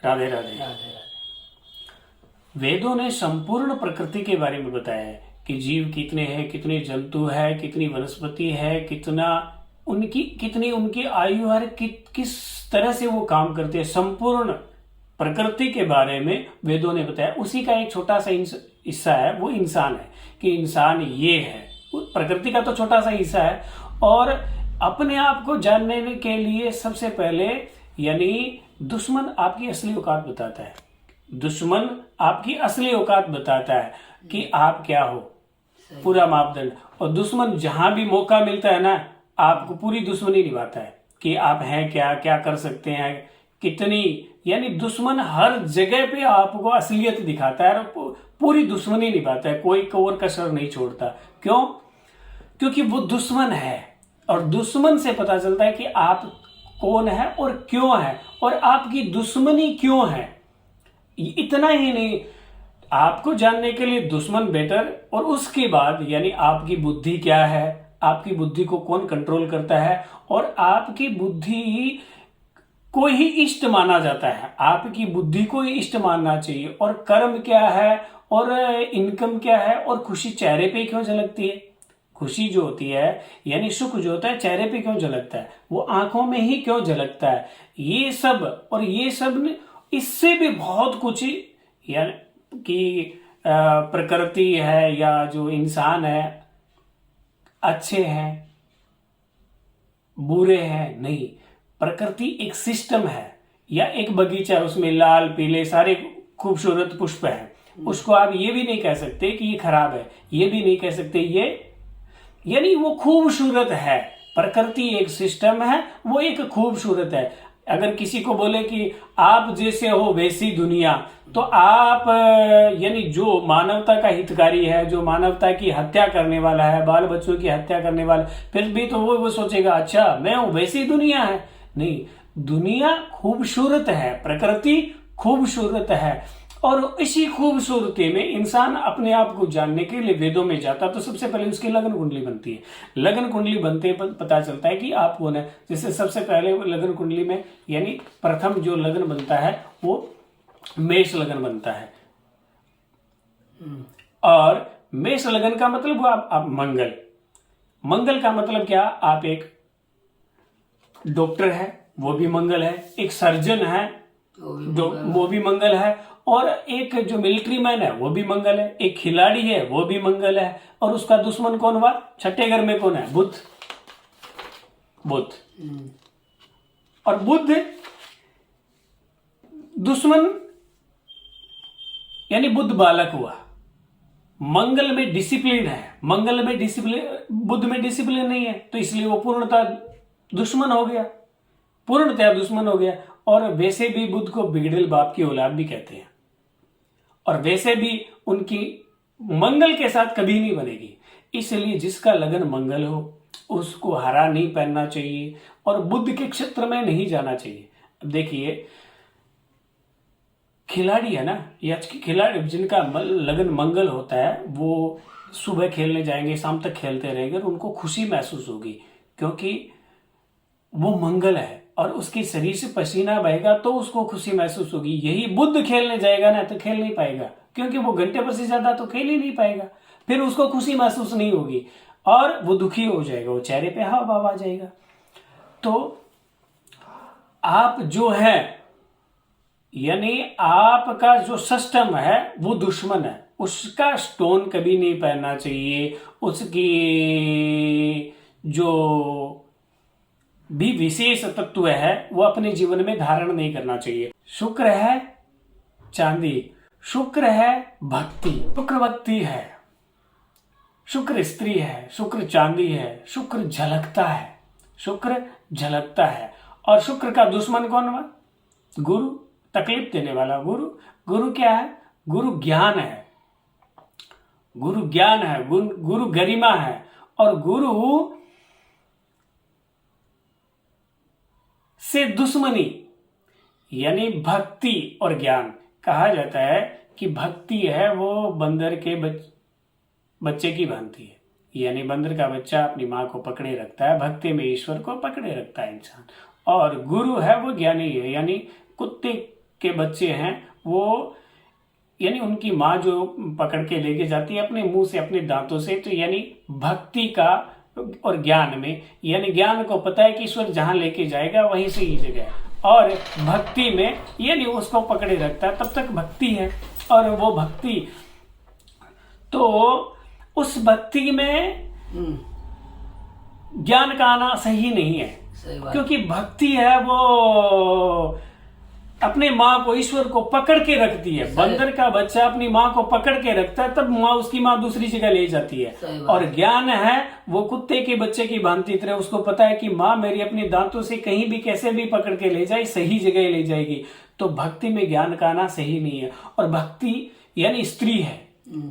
राधे राधे। राधे राधे। वेदों ने संपूर्ण प्रकृति के बारे में बताया है कि जीव कितने हैं, कितने जंतु है, कितनी वनस्पति है, कितनी उनकी आयु है, किस तरह से वो काम करते हैं। संपूर्ण प्रकृति के बारे में वेदों ने बताया। उसी का एक छोटा सा हिस्सा है वो इंसान है, कि इंसान ये है। प्रकृति का तो छोटा सा हिस्सा है। और अपने आप को जानने के लिए सबसे पहले यानी दुश्मन आपकी असली औकात बताता है। दुश्मन आपकी असली औकात बताता है कि आप क्या हो, पूरा मापदंड। और दुश्मन जहां भी मौका मिलता है ना, आपको पूरी दुश्मनी निभाता है कि आप हैं क्या, क्या कर सकते हैं, कितनी। यानी दुश्मन हर जगह पे आपको असलियत दिखाता है और पूरी दुश्मनी निभाता है, कोई कोर कसर नहीं छोड़ता। क्यों? क्योंकि वो दुश्मन है। और दुश्मन से पता चलता है कि आप कौन है और क्यों है, और आपकी दुश्मनी क्यों है। इतना ही नहीं, आपको जानने के लिए दुश्मन बेटर, और उसके बाद यानी आपकी बुद्धि क्या है, आपकी बुद्धि को कौन कंट्रोल करता है, और आपकी बुद्धि को ही इष्ट माना जाता है। आपकी बुद्धि को ही इष्ट मानना चाहिए। और कर्म क्या है, और इनकम क्या है, और खुशी चेहरे पे क्यों झलकती है। खुशी जो होती है यानी सुख जो होता है चेहरे पे क्यों झलकता है, वो आंखों में ही क्यों झलकता है। ये सब, और ये सब इससे भी बहुत कुछ यानी कि प्रकृति है या जो इंसान है, अच्छे हैं बुरे हैं, नहीं। प्रकृति एक सिस्टम है या एक बगीचा है, उसमें लाल पीले सारे खूबसूरत पुष्प हैं। उसको आप ये भी नहीं कह सकते कि ये खराब है, ये भी नहीं कह सकते ये, यानी वो खूबसूरत है। प्रकृति एक सिस्टम है, वो एक खूबसूरत है। अगर किसी को बोले कि आप जैसे हो वैसी दुनिया, तो आप यानी जो मानवता का हितकारी है, जो मानवता की हत्या करने वाला है, बाल बच्चों की हत्या करने वाला, फिर भी तो वो सोचेगा अच्छा मैं हूं, वैसी दुनिया है। नहीं, दुनिया खूबसूरत है, प्रकृति खूबसूरत है। और इसी खूबसूरती में इंसान अपने आप को जानने के लिए वेदों में जाता, तो सबसे पहले उसकी लगन कुंडली बनती है। लगन कुंडली बनते पता चलता है कि आप कौन है। जैसे सबसे पहले लगन कुंडली में यानी प्रथम जो लगन बनता है वो मेष लगन बनता है। और मेष लगन का मतलब वो आप मंगल। मंगल का मतलब क्या, आप एक डॉक्टर है वो भी मंगल है, एक सर्जन है वो भी मंगल है, और एक जो मिलिट्री मैन है वो भी मंगल है, एक खिलाड़ी है वो भी मंगल है। और उसका दुश्मन कौन हुआ, छठे घर में कौन है, बुध। और बुध दुश्मन यानी बुध बालक हुआ। मंगल में डिसिप्लिन है, मंगल में डिसिप्लिन, बुध में डिसिप्लिन नहीं है, तो इसलिए वो पूर्णतः दुश्मन हो गया, पूर्णतः दुश्मन हो गया। और वैसे भी बुध को बिगड़ेल बाप की औलाद भी कहते हैं, और वैसे भी उनकी मंगल के साथ कभी नहीं बनेगी। इसलिए जिसका लगन मंगल हो उसको हरा नहीं पहनना चाहिए और बुध के क्षेत्र में नहीं जाना चाहिए। अब देखिए खिलाड़ी है ना, या खिलाड़ी जिनका लगन मंगल होता है, वो सुबह खेलने जाएंगे, शाम तक खेलते रहेंगे, और उनको खुशी महसूस होगी क्योंकि वो मंगल है और उसके शरीर से पसीना बहेगा तो उसको खुशी महसूस होगी। यही बुध खेलने जाएगा ना तो खेल नहीं पाएगा, क्योंकि वो घंटे पर से ज्यादा तो खेल ही नहीं पाएगा, फिर उसको खुशी महसूस नहीं होगी और वो दुखी हो जाएगा, वो चेहरे पे हाव भाव आ जाएगा। तो आप जो है यानी आपका जो सिस्टम है वो दुश्मन है, उसका स्टोन कभी नहीं पहनना चाहिए, उसकी जो भी विशेष तत्व है वो अपने जीवन में धारण नहीं करना चाहिए। शुक्र है चांदी, शुक्र है भक्ति, शुक्र भक्ति है, शुक्र स्त्री है, शुक्र चांदी है, शुक्र झलकता है, शुक्र झलकता है। और शुक्र का दुश्मन कौन हुआ, गुरु, तकलीफ देने वाला गुरु। गुरु क्या है, गुरु ज्ञान है, गुरु ज्ञान है, गुरु गरिमा है। और गुरु से दुश्मनी यानी भक्ति और ज्ञान। कहा जाता है कि भक्ति है वो बंदर के बच्चे की भांति है, यानी बंदर का बच्चा अपनी माँ को पकड़े रखता है, भक्ति में ईश्वर को पकड़े रखता है इंसान। और गुरु है वो ज्ञानी है, यानी कुत्ते के बच्चे हैं वो यानी उनकी माँ जो पकड़ के लेके जाती है अपने मुंह से, अपने दांतों से, तो यानी भक्ति का और ज्ञान में, यानी ज्ञान को पता है कि ईश्वर जहां लेके जाएगा वहीं से ही जगह है, और भक्ति में यानी उसको पकड़े रखता है, तब तक भक्ति है। और वो भक्ति, तो उस भक्ति में ज्ञान का आना सही नहीं है, क्योंकि भक्ति है वो अपने माँ को, ईश्वर को पकड़ के रखती है। बंदर का बच्चा अपनी माँ को पकड़ के रखता है, तब माँ उसकी माँ दूसरी जगह ले जाती है। और ज्ञान है वो कुत्ते के बच्चे की भांति तरह, उसको पता है कि माँ मेरी अपने दांतों से कहीं भी कैसे भी पकड़ के ले जाए, सही जगह ले जाएगी। तो भक्ति में ज्ञान का आना सही नहीं है। और भक्ति यानी स्त्री है,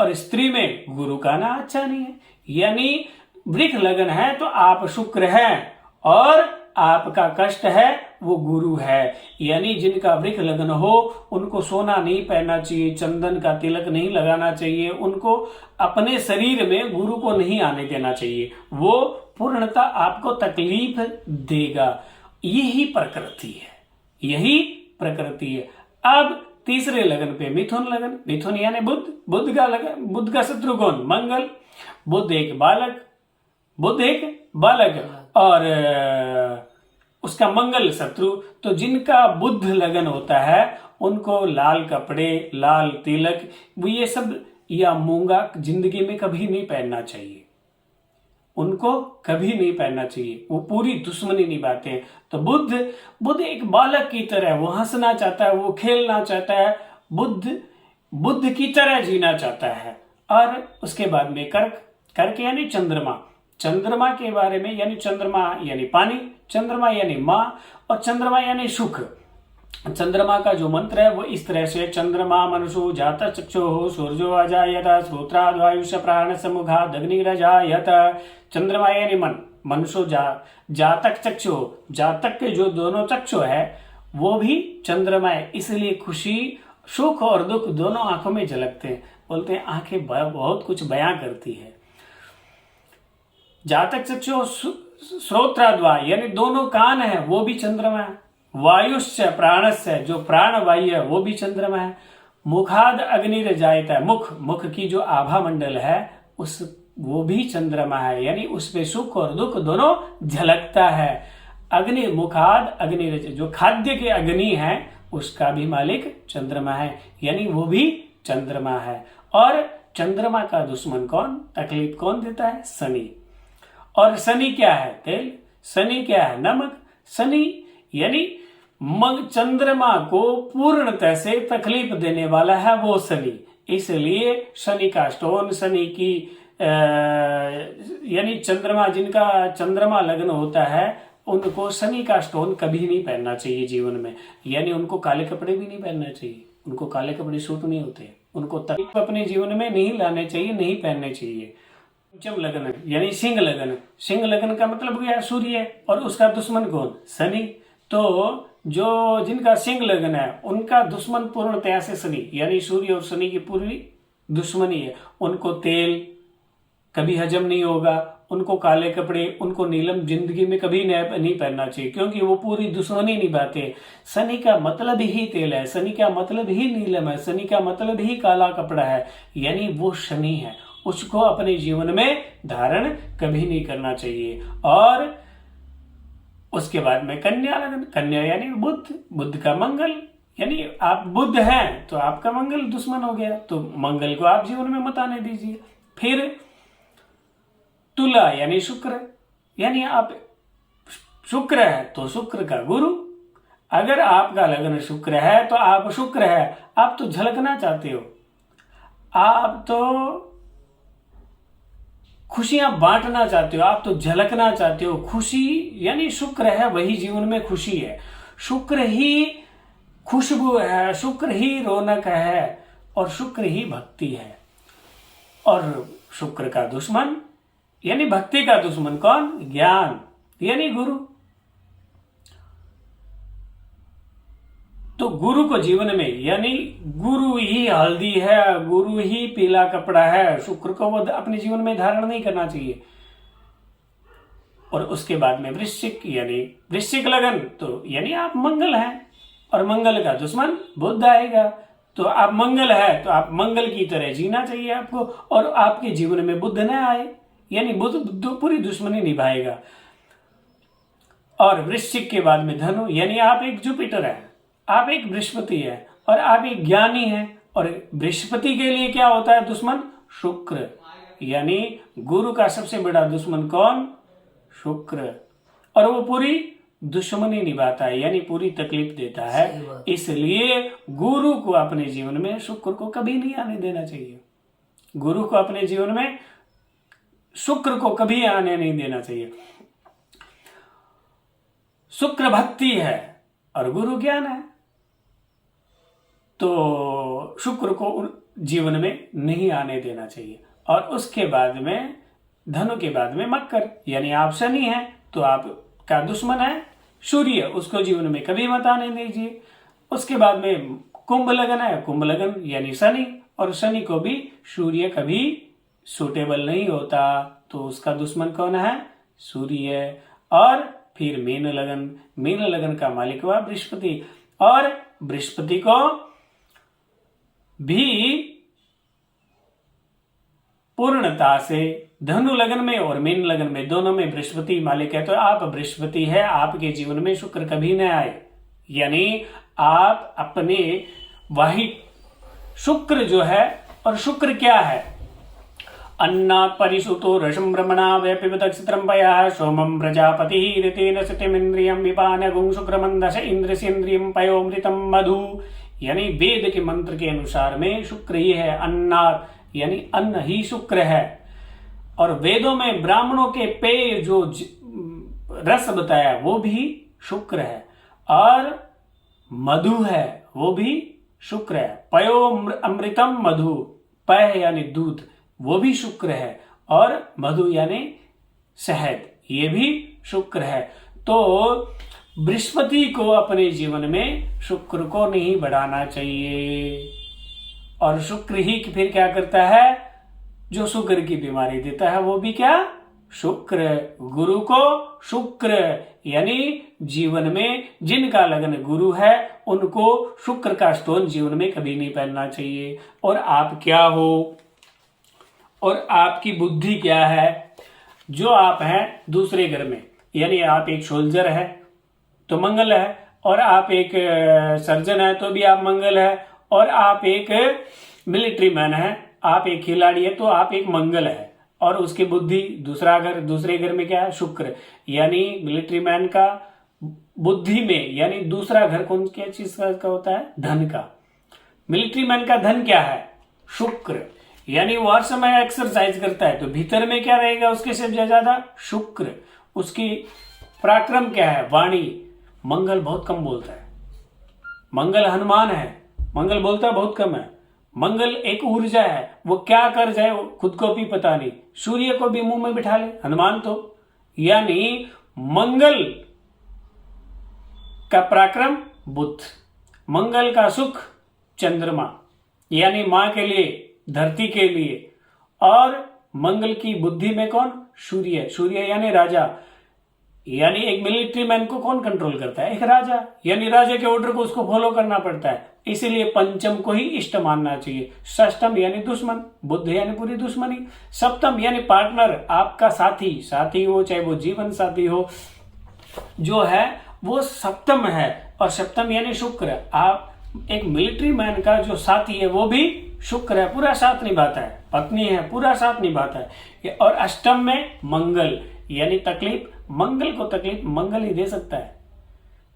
और स्त्री में गुरु का आना अच्छा नहीं है। यानी वृक्ष लगन है तो आप शुक्र है, और आपका कष्ट है वो गुरु है। यानी जिनका वृक्ष लगन हो उनको सोना नहीं पहनना चाहिए, चंदन का तिलक नहीं लगाना चाहिए, उनको अपने शरीर में गुरु को नहीं आने देना चाहिए, वो पूर्णतः आपको तकलीफ देगा। यही प्रकृति है, यही प्रकृति है। अब तीसरे लगन पे मिथुन लगन। मिथुन यानी बुध, बुध का लगन, बुध का शत्रु कौन? मंगल। बुध एक बालक, बुध एक बालक और उसका मंगल शत्रु। तो जिनका बुध लगन होता है उनको लाल कपड़े, लाल तिलक, वो ये सब या मूंगा जिंदगी में कभी नहीं पहनना चाहिए, उनको कभी नहीं पहनना चाहिए, वो पूरी दुश्मनी निभाते हैं। तो बुध एक बालक की तरह, वो हंसना चाहता है, वो खेलना चाहता है, बुद्ध की तरह जीना चाहता है। और उसके बाद में कर्क यानी चंद्रमा। चंद्रमा के बारे में, यानी चंद्रमा यानी पानी, चंद्रमा यानी माँ, और चंद्रमा यानी सुख। चंद्रमा का जो मंत्र है वो इस तरह से: चंद्रमा मनुषो जात चक्षु सूर्यो अजायत श्रोत्राद्वायुष प्राण समुखाद अग्निरजायत। चंद्रमा यानी मन, मनुष्य जातक चक्षु, जातक के जो दोनों चक्षु है वो भी चंद्रमा है। इसलिए खुशी, सुख और दुख दोनों आंखों में झलकते हैं। बोलते हैं आंखें बहुत कुछ बयां करती है। जातक चक्षु श्रोत्राद्वा यानी दोनों कान है वो भी चंद्रमा है। वायुश्च प्राणस्य, जो प्राण वायु है वो भी चंद्रमा है। मुखाद अग्निरजायत, मुख की जो आभा मंडल है वो भी चंद्रमा है, यानी उसपे सुख और दुख दोनों झलकता है। अग्नि मुखाद अग्निरज, जो खाद्य के अग्नि है उसका भी मालिक चंद्रमा है, यानी वो भी चंद्रमा है। और चंद्रमा का दुश्मन कौन, तकलीफ कौन देता है? शनि। और शनि क्या है? तेल। शनि क्या है? नमक। शनि यानी चंद्रमा को पूर्णतः से तकलीफ देने वाला है वो शनि। इसलिए शनि का स्टोन, शनि की यानी चंद्रमा, जिनका चंद्रमा लग्न होता है उनको शनि का स्टोन कभी नहीं पहनना चाहिए जीवन में। यानी उनको काले कपड़े भी नहीं पहनना चाहिए, उनको काले कपड़े सूट नहीं होते, उनको तकलीफ अपने जीवन में नहीं लाने चाहिए, नहीं पहनने चाहिए। पंचम लगन यानी सिंह लगन। सिंह लगन का मतलब क्या? सूर्य, और उसका दुश्मन कौन? शनि। तो जो जिनका सिंह लगन है उनका दुश्मन पूर्णतया से शनि, यानी सूर्य और शनि की पूरी दुश्मनी है। उनको तेल कभी हजम नहीं होगा, उनको काले कपड़े, उनको नीलम जिंदगी में कभी नहीं पहनना चाहिए, क्योंकि वो पूरी दुश्मनी निभाते। शनि का मतलब ही तेल है, शनि का मतलब ही नीलम है, शनि का मतलब ही काला कपड़ा है, यानी वो शनि है। उसको अपने जीवन में धारण कभी नहीं करना चाहिए। और उसके बाद में कन्या लगन। कन्या यानी बुध का मंगल, यानी आप बुध हैं तो आपका मंगल दुश्मन हो गया, तो मंगल को आप जीवन में मत आने दीजिए। फिर तुला यानी शुक्र, यानी आप शुक्र है तो शुक्र का गुरु। अगर आपका लगन शुक्र है तो आप शुक्र है, आप तो झलकना चाहते हो, आप तो खुशियां बांटना चाहते हो, आप तो झलकना चाहते हो। खुशी यानी शुक्र है वही जीवन में खुशी है, शुक्र ही खुशबू है, शुक्र ही रौनक है, और शुक्र ही भक्ति है। और शुक्र का दुश्मन यानी भक्ति का दुश्मन कौन? ज्ञान यानी गुरु। तो गुरु को जीवन में, यानी गुरु ही हल्दी है, गुरु ही पीला कपड़ा है, शुक्र को वो अपने जीवन में धारण नहीं करना चाहिए। और उसके बाद में वृश्चिक, यानी वृश्चिक लगन, तो यानी आप मंगल हैं, और मंगल का दुश्मन बुध आएगा। तो आप मंगल है तो आप मंगल की तरह जीना चाहिए आपको, और आपके जीवन में बुध न आए, यानी बुध पूरी दुश्मनी निभाएगा। और वृश्चिक के बाद में धनु, यानी आप एक जुपिटर है, आप एक बृहस्पति है और आप एक ज्ञानी है। और बृहस्पति के लिए क्या होता है दुश्मन? शुक्र, यानी गुरु का सबसे बड़ा दुश्मन कौन? शुक्र। और वो पूरी दुश्मनी निभाता है, यानी पूरी तकलीफ देता है। इसलिए गुरु को अपने जीवन में शुक्र को कभी नहीं आने देना चाहिए। गुरु को अपने जीवन में शुक्र को कभी आने नहीं देना चाहिए। शुक्र भक्ति है और गुरु ज्ञान है, तो शुक्र को जीवन में नहीं आने देना चाहिए। और उसके बाद में धनु के बाद में मकर, यानी आप शनि है तो आपका दुश्मन है सूर्य, उसको जीवन में कभी मत आने दीजिए। उसके बाद में कुंभ लगन है, कुंभ लगन यानी शनि, और शनि को भी सूर्य कभी सूटेबल नहीं होता, तो उसका दुश्मन कौन है? सूर्य। और फिर मीन लगन, मीन लगन का मालिक हुआ बृहस्पति, और बृहस्पति को भी पूर्णता से धनु लगन में और मीन लगन में दोनों में बृहस्पति मालिक है। तो आप बृहस्पति है, आपके जीवन में शुक्र कभी न आए, यानी आप अपने वाहिक शुक्र जो है, और शुक्र क्या है? अन्नात् परिसुतो रसं ब्रह्मणा व्यपिबदक्षित्रं पयः सोमं प्रजापतिः ऋतेन सितिमिन्द्रियं विपानगुं शुक्रमन्दश इंद्रसेन्द्रियं पयोमृतं मधु, यानी वेद के मंत्र के अनुसार में शुक्र ही है। अन्नात् यानी अन्न ही शुक्र है। और वेदों में ब्राह्मणों के पेय जो रस बताया वो भी शुक्र है, और मधु है वो भी शुक्र है। पयो अमृतम मधु, पय यानी दूध, वो भी शुक्र है, और मधु यानी शहद, ये भी शुक्र है। तो बृहस्पति को अपने जीवन में शुक्र को नहीं बढ़ाना चाहिए। और शुक्र ही फिर क्या करता है? जो शुक्र की बीमारी देता है वो भी क्या? शुक्र। गुरु को शुक्र, यानी जीवन में जिनका लगन गुरु है उनको शुक्र का स्टोन जीवन में कभी नहीं पहनना चाहिए। और आप क्या हो, और आपकी बुद्धि क्या है? जो आप हैं दूसरे घर में, यानी आप एक सोल्जर है तो मंगल है, और आप एक सर्जन है तो भी आप मंगल है, और आप एक मिलिट्री मैन है, आप एक खिलाड़ी है तो आप एक मंगल है। और उसकी बुद्धि दूसरा घर, दूसरे घर में क्या है? शुक्र। यानी मिलिट्री मैन का बुद्धि में, यानी दूसरा घर कौन क्या चीज का होता है? धन का। मिलिट्री मैन का धन क्या है? शुक्र। यानी वो हर समय एक्सरसाइज करता है तो भीतर में क्या रहेगा उसके सबसे ज्यादा? शुक्र। उसकी पराक्रम क्या है? वाणी। मंगल बहुत कम बोलता है, मंगल हनुमान है, मंगल बोलता बहुत कम है। मंगल एक ऊर्जा है, वो क्या कर जाए खुद को भी पता नहीं, सूर्य को भी मुंह में बिठा ले हनुमान तो। यानी मंगल का पराक्रम बुध, मंगल का सुख चंद्रमा, यानी मां के लिए, धरती के लिए। और मंगल की बुद्धि में कौन? सूर्य। सूर्य यानी राजा, यानी एक मिलिट्री मैन को कौन कंट्रोल करता है? एक राजा, यानी राजा के ऑर्डर को उसको फॉलो करना पड़ता है। इसीलिए पंचम को ही इष्ट मानना चाहिए। षष्टम यानी दुश्मन, बुध यानी पूरी दुश्मनी। सप्तम यानी पार्टनर, आपका साथी, साथी हो चाहे वो जीवन साथी हो, जो है वो सप्तम है। और सप्तम यानी शुक्र। आप एक मिलिट्री मैन का जो साथी है वो भी शुक्र है, पूरा साथ निभाता है। पत्नी है, पूरा साथ निभाता है। और अष्टम में मंगल, यानी तकलीफ, मंगल को तकलीफ मंगल ही दे सकता है।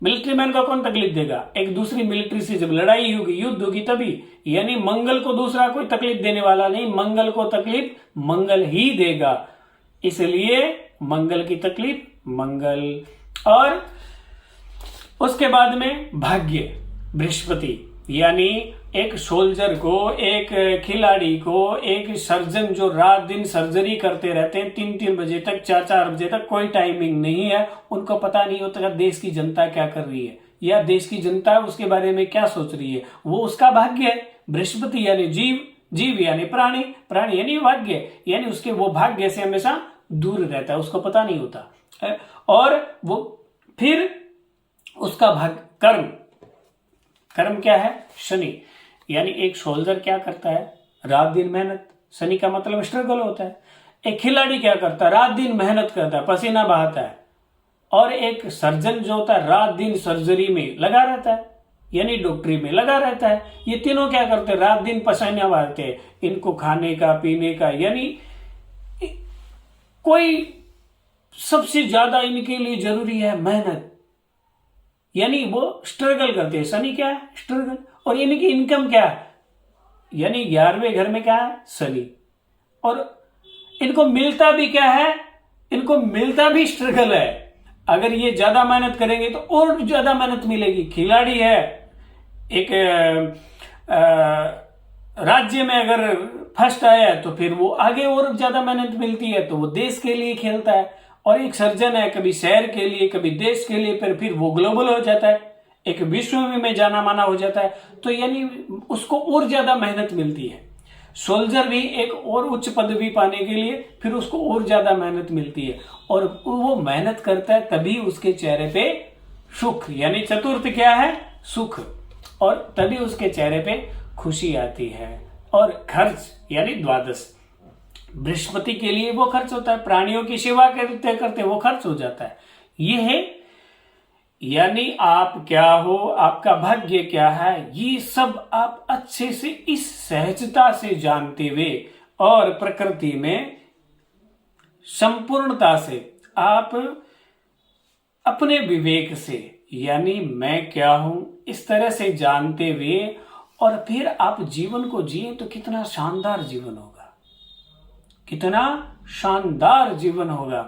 मिलिट्री मैन को कौन तकलीफ देगा? एक दूसरी मिलिट्री से जब लड़ाई होगी, युद्ध होगी तभी। यानी मंगल को दूसरा कोई तकलीफ देने वाला नहीं, मंगल को तकलीफ मंगल ही देगा। इसलिए मंगल की तकलीफ मंगल। और उसके बाद में भाग्य बृहस्पति, यानी एक सोल्जर को, एक खिलाड़ी को, एक सर्जन जो रात दिन सर्जरी करते रहते हैं 3-3 बजे तक, 4-4 बजे तक, कोई टाइमिंग नहीं है। उनको पता नहीं होता देश की जनता क्या कर रही है, या देश की जनता उसके बारे में क्या सोच रही है। वो उसका भाग्य है। बृहस्पति यानी जीव, जीव यानी प्राणी, प्राणी यानी भाग्य, यानी उसके वो भाग्य से हमेशा दूर रहता है, उसको पता नहीं होता। और वो फिर उसका कर्म, कर्म क्या है? शनि। यानी एक सोल्जर क्या करता है? रात दिन मेहनत। शनि का मतलब स्ट्रगल होता है। एक खिलाड़ी क्या करता है? रात दिन मेहनत करता है, पसीना बहाता है। और एक सर्जन जो होता है रात दिन सर्जरी में लगा रहता है, यानी डॉक्टरी में लगा रहता है। ये तीनों क्या करते हैं? रात दिन पसीना बहाते हैं। इनको खाने का, पीने का, यानी कोई सबसे ज्यादा इनके लिए जरूरी है मेहनत, यानी वो स्ट्रगल करते हैं। शनि क्या है? स्ट्रगल। और इनकी इनकम क्या है? यानी 11वें घर में क्या है? शनि। और इनको मिलता भी क्या है? इनको मिलता भी स्ट्रगल है। अगर ये ज्यादा मेहनत करेंगे तो और ज्यादा मेहनत मिलेगी। खिलाड़ी है, एक राज्य में अगर फर्स्ट आया तो फिर वो आगे और ज्यादा मेहनत मिलती है, तो वो देश के लिए खेलता है। और एक सर्जन है, कभी शहर के लिए, कभी देश के लिए, फिर वो ग्लोबल हो जाता है, एक विश्व में जाना माना हो जाता है। तो यानी उसको और ज्यादा मेहनत मिलती है। सोल्जर भी एक और उच्च पदवी पाने के लिए फिर उसको और ज्यादा मेहनत मिलती है, और वो मेहनत करता है तभी उसके चेहरे पे सुख, यानी चतुर्थ क्या है? सुख। और तभी उसके चेहरे पे खुशी आती है। और खर्च यानी द्वादश, बृहस्पति के लिए वो खर्च होता है, प्राणियों की सेवा करते करते वो खर्च हो जाता है। ये है, यानी आप क्या हो, आपका भाग्य क्या है, ये सब आप अच्छे से इस सहजता से जानते हुए और प्रकृति में संपूर्णता से आप अपने विवेक से, यानी मैं क्या हूं, इस तरह से जानते हुए और फिर आप जीवन को जिए तो कितना शानदार जीवन होगा, कितना शानदार जीवन होगा।